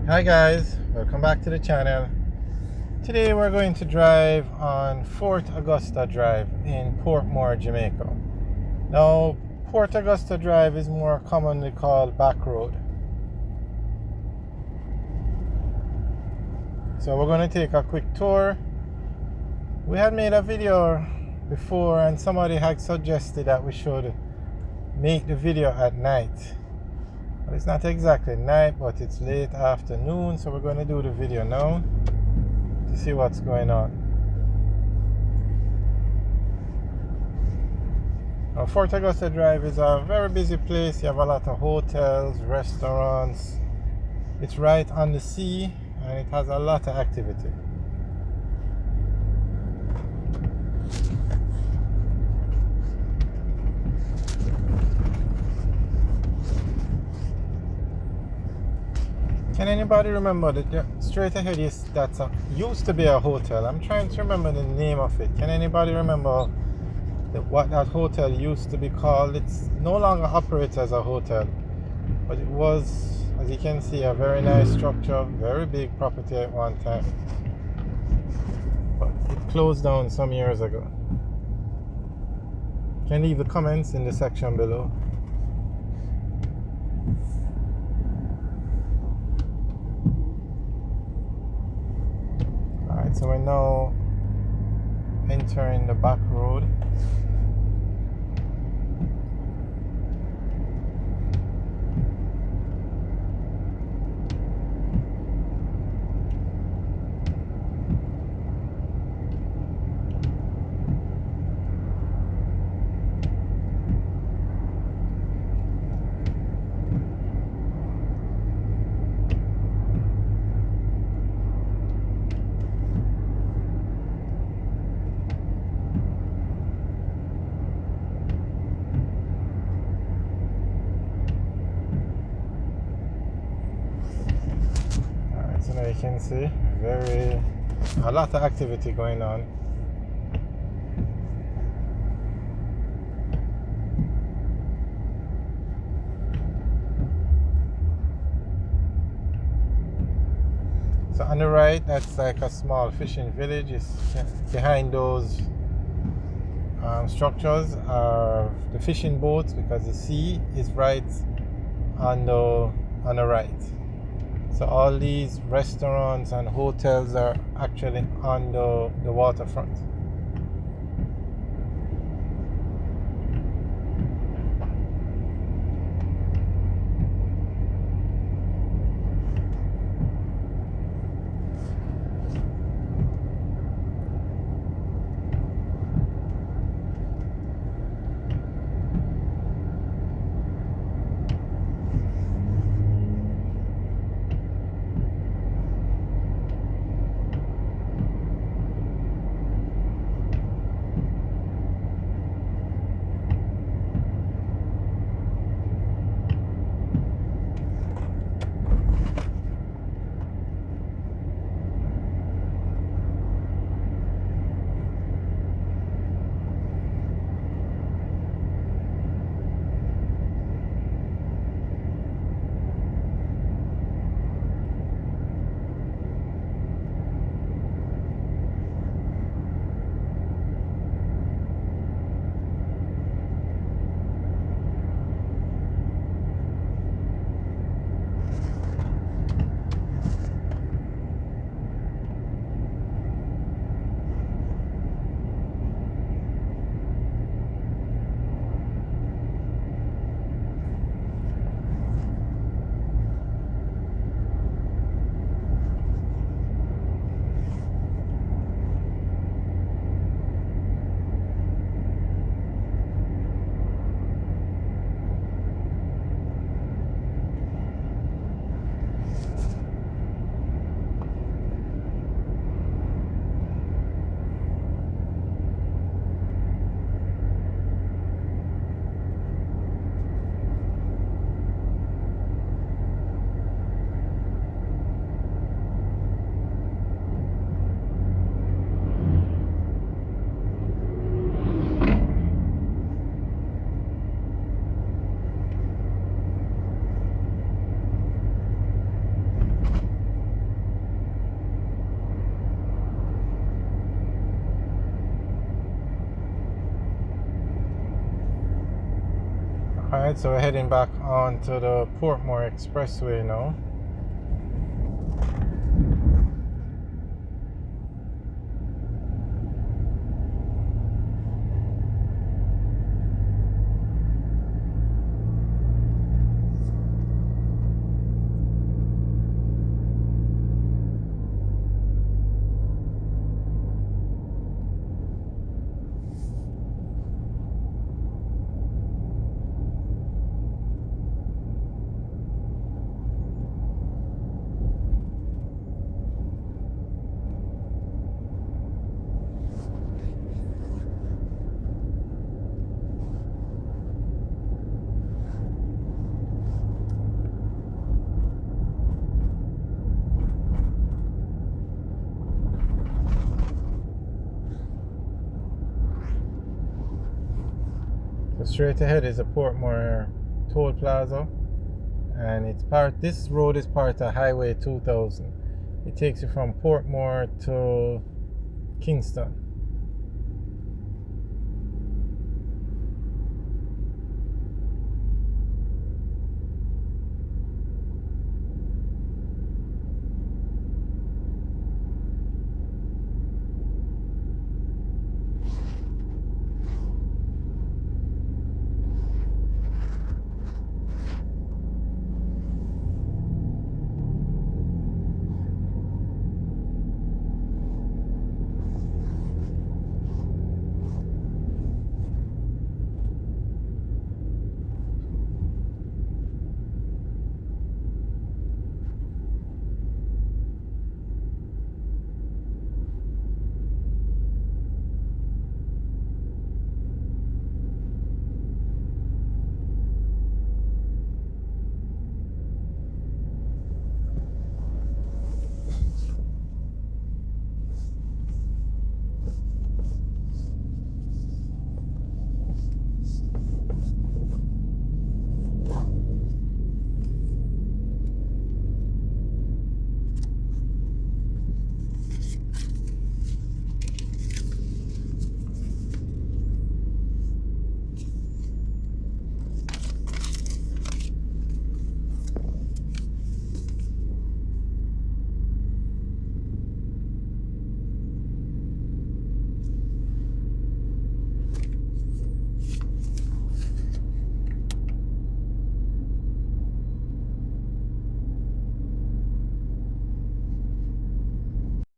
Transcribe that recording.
Hi guys, welcome back to the channel. Today we're going to drive on Fort Augusta Drive in Portmore, Jamaica. Now, Port Augusta Drive is more commonly called Back Road. So we're going to take a quick tour. We had made a video before and somebody had suggested that we should make the video at night. Well, it's not exactly night, but it's late afternoon, so we're going to do the video now to see what's going on. Now, Fort Augusta Drive is a very busy place. You have a lot of hotels, restaurants. It's right on the sea and it has a lot of activity. Can anybody remember that straight ahead used to be a hotel? I'm trying to remember the name of it. Can anybody remember what that hotel used to be called? It's no longer operates as a hotel, but it was, as you can see, a very nice structure, very big property at one time. But it closed down some years ago. You can leave the comments in the section below. Alright, so we're now entering the back road. So now you can see a lot of activity going on. So on the right, that's like a small fishing village. It's behind those structures are the fishing boats, because the sea is right on the right. So all these restaurants and hotels are actually on the waterfront. Alright, so we're heading back onto the Portmore Expressway now. So straight ahead is the Portmore Toll Plaza, and this road is part of Highway 2000. It takes you from Portmore to Kingston.